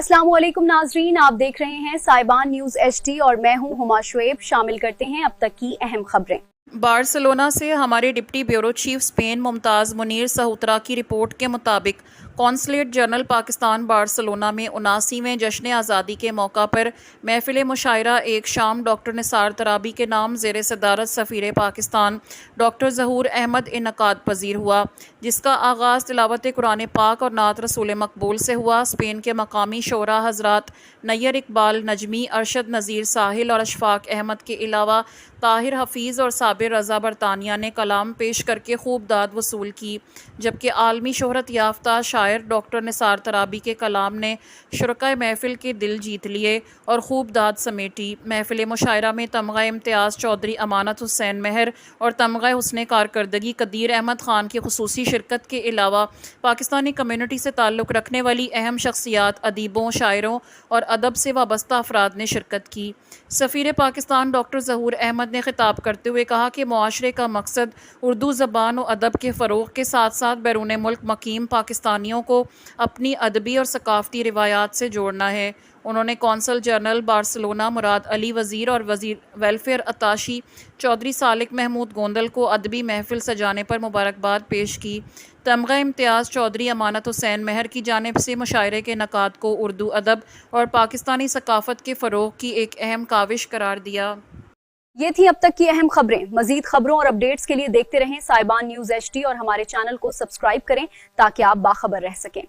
अस्सलाम वालेकुम नाजरीन, आप देख रहे हैं साइबान न्यूज़ HD और मैं हूं हुमा शुएब। शामिल करते हैं अब तक की अहम खबरें। बार्सिलोना से हमारे deputy bureau chief Spain Mumtaz Munir Sahotra की रिपोर्ट के मुताबिक कॉन्सुलेट जनरल पाकिस्तान बार्सिलोना में 79वें जश्न आज़ादी के मौका पर महफिल मुशायरा एक शाम डॉक्टर निसार तराबी के नाम ज़ेर सदारत सफ़ीर पाकिस्तान डॉक्टर ज़हूर अहमद इनकाद पजीर हुआ, जिसका आगाज़ तिलावत कुरान पाक और नात रसूल मकबूल से हुआ। स्पेन के मकामी शोरा हज़रात नैयर इकबाल नजमी, अरशद नज़ीर साहिल और अशफाक अहमद के अलावा ताहिर हफीज़ और साबिर रज़ा बरतानिया ने कलाम पेश करके खूब दाद वसूल की, जबकि आलमी शोहरत याफ्ता शायर डॉक्टर निसार तराबी के कलाम ने शुरकाए महफिल के दिल जीत लिए और खूब दाद समेटी। महफिल मुशायरा में तमगा इम्तियाज़ चौधरी अमानत हुसैन महर और तमगा हुस्न कारकर्दगी कदीर अहमद ख़ान की खुसूसी शिरकत के अलावा पाकिस्तानी कम्यूनिटी से ताल्लुक़ रखने वाली अहम शख्सियात, अदीबों, शायरों और अदब से वाबस्ता अफराद ने शिरकत की। सफ़ीर पाकिस्तान डॉक्टर ज़हूर अहमद ने खिताब करते हुए कहा कि मुआशरे का मकसद उर्दू ज़बान और अदब के फ़रोग़ के साथ साथ बैरून मुल्क मकीम पाकिस्तानियों को अपनी अदबी और सकाफ़ती रिवायात से जोड़ना है। उन्होंने consul general Barcelona Murad Ali वज़ीर और वज़ीर वेलफेयर अताशी चौधरी सालिक महमूद गोंदल को अदबी महफिल सजाने पर मुबारकबाद पेश की। तमगा इम्तियाज़ चौधरी अमानत हुसैन महर की जानिब से मुशायरे के नकात को उर्दू अदब और पाकिस्तानी सकाफ़त के फ़रोग़ की एक अहम काविश करार दिया। ये थी अब तक की अहम खबरें। मजीद खबरों और अपडेट्स के लिए देखते रहें साइबान न्यूज़ HD और हमारे चैनल को सब्सक्राइब करें ताकि आप बाखबर रह सकें।